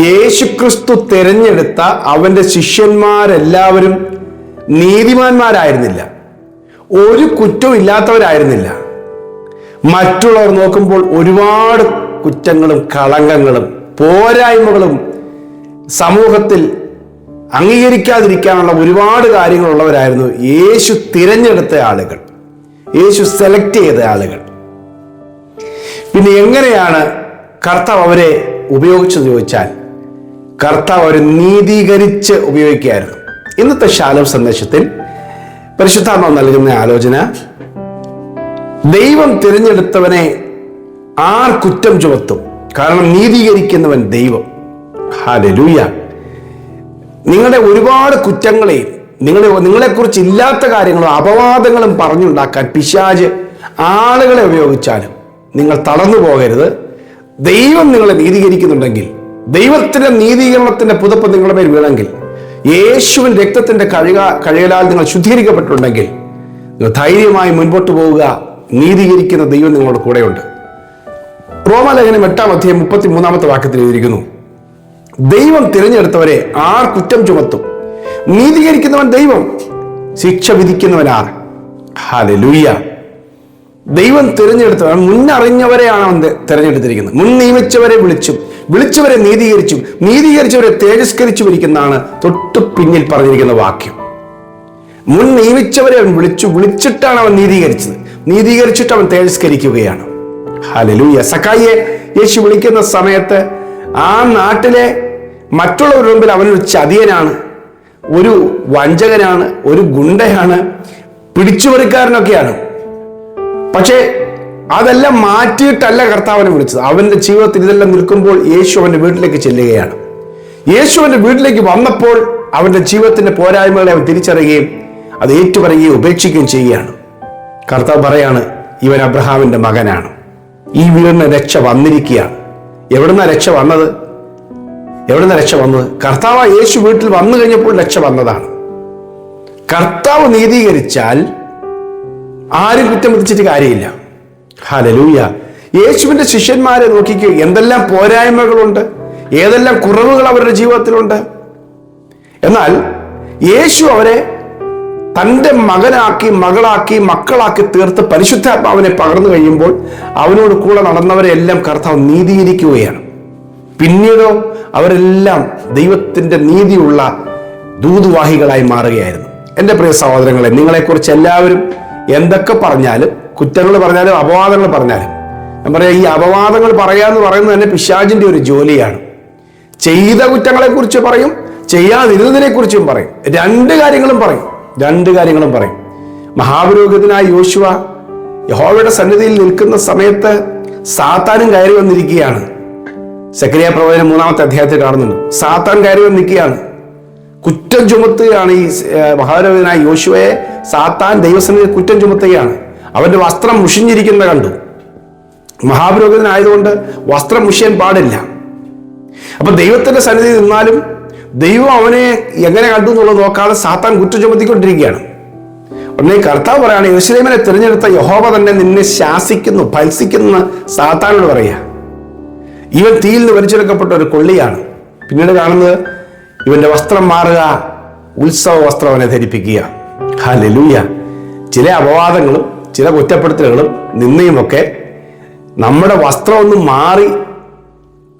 യേശുക്രിസ്തു തിരഞ്ഞെടുത്ത അവന്റെ ശിഷ്യന്മാരെല്ലാവരും നീതിമാന്മാരായിരുന്നില്ല, ഒരു കുറ്റവും ഇല്ലാത്തവരായിരുന്നില്ല. മറ്റുള്ളവർ നോക്കുമ്പോൾ ഒരുപാട് കുറ്റങ്ങളും കളങ്കങ്ങളും പോരായ്മകളും സമൂഹത്തിൽ അംഗീകരിക്കാതിരിക്കാനുള്ള ഒരുപാട് കാര്യങ്ങളുള്ളവരായിരുന്നു യേശു തിരഞ്ഞെടുത്ത ആളുകൾ, യേശു സെലക്ട് ചെയ്ത ആളുകൾ. പിന്നെ എങ്ങനെയാണ് കർത്താവ് അവരെ ഉപയോഗിച്ചെന്ന് ചോദിച്ചാൽ, കർത്താവ് അവരെ നീതീകരിച്ച് ഉപയോഗിക്കുകയായിരുന്നു. ഇന്നത്തെ ശാലോം സന്ദേശത്തിൽ പരിശുദ്ധാത്മാവ് നൽകുന്ന ആലോചന, ദൈവം തിരഞ്ഞെടുത്തവനെ ആർ കുറ്റം ചുമത്തും? കാരണം നീതീകരിക്കുന്നവൻ ദൈവം. ഹല്ലേലൂയ. നിങ്ങളുടെ ഒരുപാട് കുറ്റങ്ങളെയും നിങ്ങളെക്കുറിച്ച് ഇല്ലാത്ത കാര്യങ്ങളും അപവാദങ്ങളും പറഞ്ഞുണ്ടാക്കാൻ പിശാച് ആളുകളെ ഉപയോഗിച്ചാലും നിങ്ങൾ തളർന്നു പോകരുത്. ദൈവം നിങ്ങളെ നീതീകരിക്കുന്നുണ്ടെങ്കിൽ, ദൈവത്തിന്റെ നീതീകരണത്തിന്റെ പുതപ്പ് നിങ്ങളുടെ മേൽ വീണെങ്കിൽ, യേശുവിൻ രക്തത്തിന്റെ കഴുകലാൽ നിങ്ങൾ ശുദ്ധീകരിക്കപ്പെട്ടിട്ടുണ്ടെങ്കിൽ, നിങ്ങൾ ധൈര്യമായി മുൻപോട്ട് പോവുക. നീതീകരിക്കുന്ന ദൈവം നിങ്ങളുടെ കൂടെയുണ്ട്. റോമാലേഖനം 8-33 വാക്യത്തിൽ എഴുതിയിരിക്കുന്നു, ദൈവം തിരഞ്ഞെടുത്തവരെ ആർ കുറ്റം ചുമത്തും? നീതീകരിക്കുന്നവൻ ദൈവം, ശിക്ഷ വിധിക്കുന്നവനാർ? ഹല്ലേലൂയ. ദൈവം തിരഞ്ഞെടുത്തവൻ, മുന്നറിഞ്ഞവരെയാണ് അവൻ തിരഞ്ഞെടുത്തിരിക്കുന്നത്. മുൻ നിയമിച്ചവരെ വിളിച്ചവരെ നീതീകരിച്ചവരെ തേജസ്കരിച്ചു ഇരിക്കുന്നതാണ് തൊട്ടു പിന്നിൽ പറഞ്ഞിരിക്കുന്ന വാക്യം. മുൻ നിയമിച്ചവരെ അവൻ വിളിച്ചിട്ടാണ് അവൻ നീതീകരിച്ചിട്ട് അവൻ തേജസ്കരിക്കുകയാണ്. ഹല്ലേലൂയ. സക്കായിയെ യേശു വിളിക്കുന്ന സമയത്ത് ആ നാട്ടിലെ മറ്റുള്ളവരുടെ മുമ്പിൽ അവനൊരു ചതിയനാണ്, ഒരു വഞ്ചകനാണ്, ഒരു ഗുണ്ടയാണ്, പിടിച്ചുപറിക്കാരനൊക്കെയാണ്. പക്ഷേ അതെല്ലാം മാറ്റിയിട്ടല്ല കർത്താവിനെ വിളിച്ചത്. അവന്റെ ജീവിതത്തിൽ ഇതെല്ലാം നിൽക്കുമ്പോൾ യേശു അവന്റെ വീട്ടിലേക്ക് ചെല്ലുകയാണ്. യേശു അവന്റെ വീട്ടിലേക്ക് വന്നപ്പോൾ അവന്റെ ജീവിതത്തിന്റെ പോരായ്മകളെ അവൻ തിരിച്ചറിയുകയും അത് ഏറ്റുപറയുകയും ഉപേക്ഷിക്കുകയും ചെയ്യുകയാണ്. കർത്താവ് പറയാണ്, ഇവൻ അബ്രഹാമിന്റെ മകനാണ്, ഈ വീടിന് രക്ഷ വന്നിരിക്കുകയാണ്. എവിടുന്ന രക്ഷ വന്നത്? കർത്താവ് യേശു വീട്ടിൽ വന്നു കഴിഞ്ഞപ്പോൾ രക്ഷ വന്നതാണ്. കർത്താവ് നീതീകരിച്ചാൽ ആരും കുറ്റം വിധിച്ചിട്ട് കാര്യമില്ല. ഹല്ലേലൂയ. യേശുവിന്റെ ശിഷ്യന്മാരെ നോക്കിക്കോ, എന്തെല്ലാം പോരായ്മകളുണ്ട്, ഏതെല്ലാം കുറവുകൾ അവരുടെ ജീവിതത്തിലുണ്ട്. എന്നാൽ യേശു അവരെ തൻ്റെ മകനാക്കി, മക്കളാക്കി തീർത്ത് പരിശുദ്ധാത്മാവിനെ പകർന്നു കഴിയുമ്പോൾ അവനോട് കൂടെ നടന്നവരെ എല്ലാം കർത്താവ് നീതീകരിക്കുകയാണ്. പിന്നീടോ അവരെല്ലാം ദൈവത്തിന്റെ നീതിയുള്ള ദൂതുവാഹികളായി മാറുകയായിരുന്നു. എൻ്റെ പ്രിയ സഹോദരങ്ങളെ, നിങ്ങളെക്കുറിച്ച് എല്ലാവരും എന്തൊക്കെ പറഞ്ഞാലും, കുറ്റങ്ങൾ പറഞ്ഞാലും അപവാദങ്ങൾ പറഞ്ഞാലും, ഞാൻ പറയാം, ഈ അപവാദങ്ങൾ പറയാന്ന് പറയുന്നത് തന്നെ പിശാചിന്റെ ഒരു ജോലിയാണ്. ചെയ്ത കുറ്റങ്ങളെ കുറിച്ച് പറയും, ചെയ്യാതിരുന്നതിനെ കുറിച്ചും പറയും. രണ്ട് കാര്യങ്ങളും പറയും. മഹാപുരോഹിതനായ യോശുവ യഹോവയുടെ സന്നിധിയിൽ നിൽക്കുന്ന സമയത്ത് സാത്താനും കയറി വന്നിരിക്കുകയാണ്. സെക്കറിയ പ്രവചനം 3-ാമത്തെ അധ്യായത്തിൽ കാണുന്നുണ്ട്. സാത്താൻ കയറി വന്നിരിക്കുകയാണ്, കുറ്റം ചുമത്തുകയാണ്. ഈ മഹാപുരോഹിതനായ യോശുവയെ സാത്താൻ ദൈവസന്നിധിയിൽ കുറ്റം ചുമത്തുകയാണ്. അവന്റെ വസ്ത്രം മുഷിഞ്ഞിരിക്കുന്ന കണ്ടു. മഹാപുരോഹിതനായതുകൊണ്ട് വസ്ത്രം മുഷിയാൻ പാടില്ല. അപ്പൊ ദൈവത്തിന്റെ സന്നിധിയിൽ നിന്നാലും ദൈവം അവനെ എങ്ങനെ കണ്ടു എന്നുള്ളത് നോക്കാതെ സാത്താൻ കുറ്റം ചുമത്തിക്കൊണ്ടിരിക്കുകയാണ്. ഉടനെ കർത്താവ് പറയാണ്, യെരൂശലേമിനെ തിരഞ്ഞെടുത്ത യഹോവ തന്നെ നിന്നെ ശാസിക്കുന്നു, ഭത്സിക്കുന്ന സാത്താനോട് പറയുക, ഇവൻ തീയിൽ നിന്ന് വലിച്ചെടുക്കപ്പെട്ട ഒരു കൊള്ളിയാണ്. പിന്നീട് കാണുന്നത്, ഇവന്റെ വസ്ത്രം മാറുക, ഉത്സവ വസ്ത്രം അവനെ ധരിപ്പിക്കുക. ഹല്ലേലൂയ. ചില അപവാദങ്ങളും ചില കുറ്റപ്പെടുത്തലുകളും നിന്നയുമൊക്കെ നമ്മുടെ വസ്ത്രം ഒന്ന് മാറി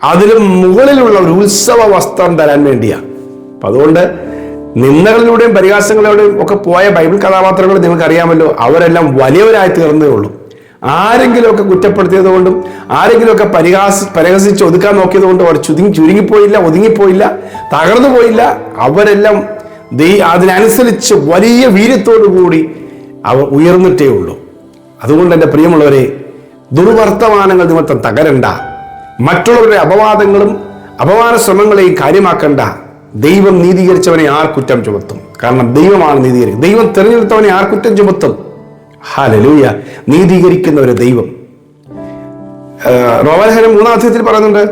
അതിലും മുകളിലുള്ള ഒരു ഉത്സവ വസ്ത്രം തരാൻ വേണ്ടിയാണ്. അപ്പൊ അതുകൊണ്ട് നിന്ദകളിലൂടെയും പരിഹാസങ്ങളിലൂടെയും ഒക്കെ പോയ ബൈബിൾ കഥാപാത്രങ്ങൾ നിങ്ങൾക്ക് അറിയാമല്ലോ, അവരെല്ലാം വലിയവരായി തീർന്നേ ഉള്ളൂ. ആരെങ്കിലുമൊക്കെ കുറ്റപ്പെടുത്തിയത് കൊണ്ടും ആരെങ്കിലുമൊക്കെ പരിഹസിച്ച് ഒതുക്കാൻ നോക്കിയത് കൊണ്ടും അവർ ചുരുങ്ങിപ്പോയില്ല, ഒതുങ്ങിപ്പോയില്ല, തകർന്നു പോയില്ല. അവരെല്ലാം അതിനനുസരിച്ച് വലിയ വീര്യത്തോടു കൂടി അവർ ഉയർന്നിട്ടേ ഉള്ളൂ. അതുകൊണ്ട് എൻ്റെ പ്രിയമുള്ളവരെ, ദുർവർത്തമാനങ്ങൾ നിമിത്തം തകരണ്ട, മറ്റുള്ളവരുടെ അപവാദങ്ങളും അപവാദ ശ്രമങ്ങളെയും കാര്യമാക്കണ്ട. ദൈവം നീതീകരിച്ചവനെ ആർ കുറ്റം ചുമത്തും? കാരണം ദൈവമാണ് നീതീകരിക്കുന്നത്. ദൈവം തിരഞ്ഞെടുത്തവനെ ആർ കുറ്റം ചുമത്തും? ഹല്ലേലൂയ. നീതീകരിക്കുന്നവരെ ദൈവം. റോമാലേഖനം 3-ാം അധ്യായത്തിൽ പറയുന്നുണ്ട്,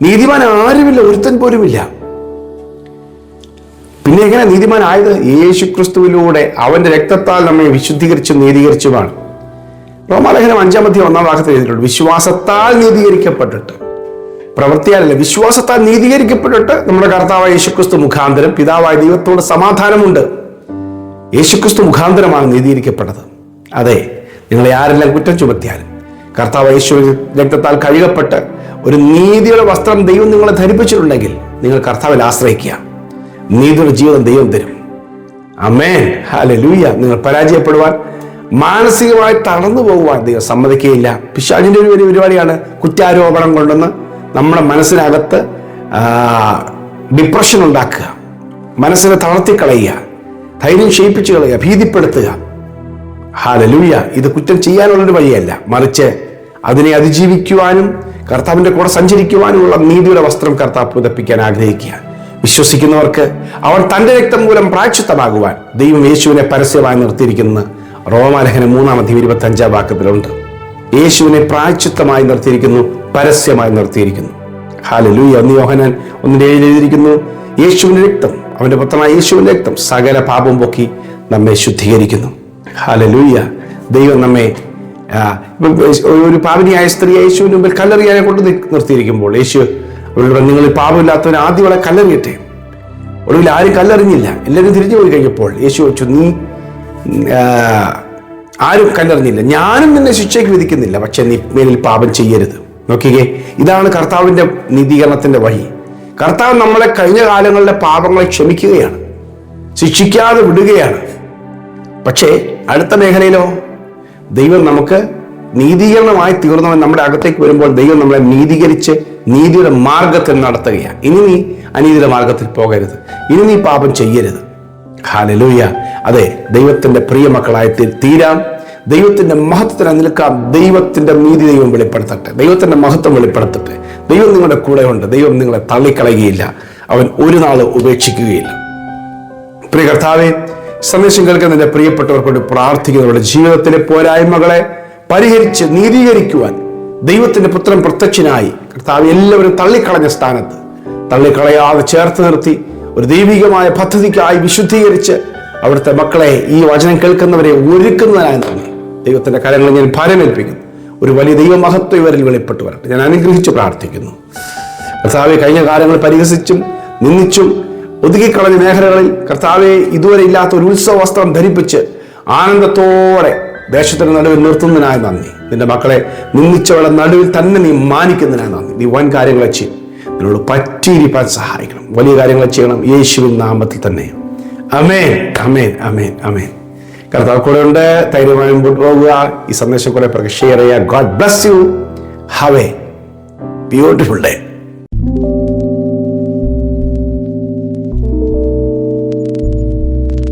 നീതിമാൻ ആരുമില്ല, ഒരുത്തൻ പോലുമില്ല. പിന്നെ എങ്ങനെ നീതിമാനായത്? യേശുക്രിസ്തുവിലൂടെ അവന്റെ രക്തത്താൽ നമ്മെ വിശുദ്ധീകരിച്ചും നീതീകരിച്ചുമാണ്. റോമാലേഖനം 5-ാം അധ്യായം 1-ാം വാക്യത്തിൽ എഴുതിയിട്ടുണ്ട്, വിശ്വാസത്താൽ നീതീകരിക്കപ്പെട്ടിട്ട് പ്രവൃത്തിയാലല്ല, വിശ്വാസത്താൽ നീതീകരിക്കപ്പെട്ടിട്ട് നമ്മുടെ കർത്താവായ യേശുക്രിസ്തു മുഖാന്തരം പിതാവായ ദൈവത്തോട് സമാധാനമുണ്ട്. യേശുക്രിസ്തു മുഖാന്തരമാണ് നീതീകരിക്കപ്പെട്ടത്. അതെ, നിങ്ങളെ ആരെല്ലാം കുറ്റം ചുമത്തിയാലും കർത്താവ് യേശു രക്തത്താൽ കഴുകപ്പെട്ട് ഒരു നീതിയുടെ വസ്ത്രം ദൈവം നിങ്ങളെ ധരിപ്പിച്ചിട്ടുണ്ടെങ്കിൽ നിങ്ങൾ കർത്താവിൽ ആശ്രയിക്കുക. നീതിയുടെ ജീവിതം ദൈവം തരും. ആമേൻ, ഹല്ലേലൂയ. നിങ്ങൾ പരാജയപ്പെടുവാൻ, മാനസികമായി തളർന്നു പോകുവാൻ ദൈവം സമ്മതിക്കുകയില്ല. പിശാചിന്റെ ഒരു വലിയ പരിപാടിയാണ് കുറ്റാരോപണം കൊണ്ടുവന്ന് നമ്മുടെ മനസ്സിനകത്ത് ഡിപ്രഷൻ ഉണ്ടാക്കുക, മനസ്സിനെ തളർത്തിക്കളയുക, ധൈര്യം ക്ഷയിപ്പിച്ചു കളയുക, ഭീതിപ്പെടുത്തുക. ഹല്ലേലൂയ. ഇത് കുറ്റം ചെയ്യാനുള്ളൊരു വഴിയല്ല, മറിച്ച് അതിനെ അതിജീവിക്കുവാനും കർത്താവിന്റെ കൂടെ സഞ്ചരിക്കുവാനുമുള്ള നീതിയുടെ വസ്ത്രം കർത്താവ് പുതപ്പിക്കാൻ ആഗ്രഹിക്കുക. വിശ്വസിക്കുന്നവർക്ക് അവൻ തന്റെ രക്തം മൂലം പ്രായശ്ചിത്തമാകുവാൻ ദൈവം യേശുവിനെ പരസ്യമായി നിർത്തിയിരിക്കുന്നത് റോമാലേഖനം 3:25 വാക്യത്തിലുണ്ട്. യേശുവിനെ പ്രായശ്ചിത്തമായി നിർത്തിയിരിക്കുന്നു, പരസ്യമായി നിർത്തിയിരിക്കുന്നു. ഹല്ലേലൂയ. 1 യോഹന്നാൻ 1:7 എഴുതിയിരിക്കുന്നു, യേശുവിന്റെ രക്തം, അവന്റെ പുത്രനായ യേശുവിന്റെ രക്തം സകല പാപം പൊക്കി നമ്മെ ശുദ്ധീകരിക്കുന്നു. ഹല്ലേലൂയ. ദൈവം നമ്മെ ഒരു പാപിനിയായ സ്ത്രീ യേശുവിന് മുമ്പിൽ കല്ലെറിയാനെ കൊണ്ട് നിർത്തിയിരിക്കുമ്പോൾ യേശു അവരുടെ നിങ്ങൾ പാപമില്ലാത്തവന് ആദ്യം അവളെ കല്ലെറിയട്ടെ. ഒടുവിൽ ആരും കല്ലെറിഞ്ഞില്ല, എല്ലാവരും തിരിഞ്ഞു പോയി കഴിഞ്ഞപ്പോൾ യേശു വെച്ചു, നീ ആരും കല്ലെറിഞ്ഞില്ല, ഞാനും നിന്നെ ശിക്ഷയ്ക്ക് വിധിക്കുന്നില്ല, പക്ഷെ നീ മേലിൽ പാപം ചെയ്യരുത്. നോക്കിക്കേ, ഇതാണ് കർത്താവിന്റെ നീതീകരണത്തിന്റെ വഴി. കർത്താവ് നമ്മളെ കഴിഞ്ഞ കാലങ്ങളിലെ പാപങ്ങളെ ക്ഷമിക്കുകയാണ്, ശിക്ഷിക്കാതെ വിടുകയാണ്. പക്ഷേ അടുത്ത മേഖലയിലോ ദൈവം നമുക്ക് നീതീകരണമായി തീർന്നവൻ നമ്മുടെ അകത്തേക്ക് വരുമ്പോൾ ദൈവം നമ്മളെ നീതീകരിച്ച് നീതിയുടെ മാർഗത്തിൽ നടത്തുകയാണ്. ഇനി നീ അനീതിയുടെ മാർഗത്തിൽ പോകരുത്, ഇനി നീ പാപം ചെയ്യരുത്. ഹല്ലേലൂയ. അതെ, ദൈവത്തിന്റെ പ്രിയ മക്കളായി തീരാം, ദൈവത്തിന്റെ മഹത്വത്തിന് നിൽക്കാം. ദൈവത്തിന്റെ നീതി ദൈവം വെളിപ്പെടുത്തട്ടെ, ദൈവത്തിന്റെ മഹത്വം വെളിപ്പെടുത്തട്ടെ. ദൈവം നിങ്ങളുടെ കൂടെ ഉണ്ട്, ദൈവം നിങ്ങളെ തള്ളിക്കളയുകയില്ല, അവൻ ഒരു നാൾ ഉപേക്ഷിക്കുകയില്ല. പ്രിയ കർത്താവേ, സന്ദേശം കേൾക്കുന്ന നിന്റെ പ്രിയപ്പെട്ടവർക്കൊണ്ട് പ്രാർത്ഥിക്കുന്നവരുടെ ജീവിതത്തിലെ പോരായ്മകളെ പരിഹരിച്ച് നീതീകരിക്കുവാൻ ദൈവത്തിന്റെ പുത്രൻ പ്രത്യക്ഷനായി കർത്താവ് എല്ലാവരും തള്ളിക്കളഞ്ഞ സ്ഥാനത്ത് തള്ളിക്കളയാതെ ചേർത്ത് നിർത്തി ഒരു ദൈവികമായ പദ്ധതിക്കായി വിശുദ്ധീകരിച്ച് അവിടുത്തെ മക്കളെ, ഈ വചനം കേൾക്കുന്നവരെ ഒരുക്കുന്നതിനായി നന്ദി. ദൈവത്തിന്റെ കാര്യങ്ങളിൽ ഞാൻ ഭാരമേൽപ്പിക്കുന്നു. ഒരു വലിയ ദൈവമഹത്വം ഇവരിൽ വെളിപ്പെട്ടു വരട്ടെ. ഞാൻ അനുഗ്രഹിച്ച് പ്രാർത്ഥിക്കുന്നു. കർത്താവെ, കഴിഞ്ഞ കാലങ്ങൾ പരിഹസിച്ചും നിന്ദിച്ചും ഒതുക്കിക്കളഞ്ഞ മേഖലകളിൽ കർത്താവെ ഇതുവരെ ഇല്ലാത്ത ഒരു ഉത്സവ വസ്ത്രം ധരിപ്പിച്ച് ആനന്ദത്തോടെ ദേശത്തിന് നടുവിൽ നിർത്തുന്നതിനായി നന്ദി. നിന്റെ മക്കളെ നിന്ദിച്ചവളെ നടുവിൽ തന്നെ നീ മാനിക്കുന്നതിനായി നന്ദി. നീ വൻ കാര്യങ്ങളെ ചെയ്യും, നിന്നോട് പറ്റിയിരിക്കാൻ സഹായിക്കണം, വലിയ കാര്യങ്ങളെ ചെയ്യണം, യേശുവിൻ നാമത്തിൽ തന്നെ. ആമേൻ, ആമേൻ, ആമേൻ, ആമേൻ. കർത്താവ് കൂടെ ഉണ്ട്. ധൈര്യമായി മുമ്പോട്ട് പോകുക. ഈ സന്ദേശം കുറെ പേർക്ക് ഷെയർ ചെയ്യുക. God bless you. Have A beautiful day.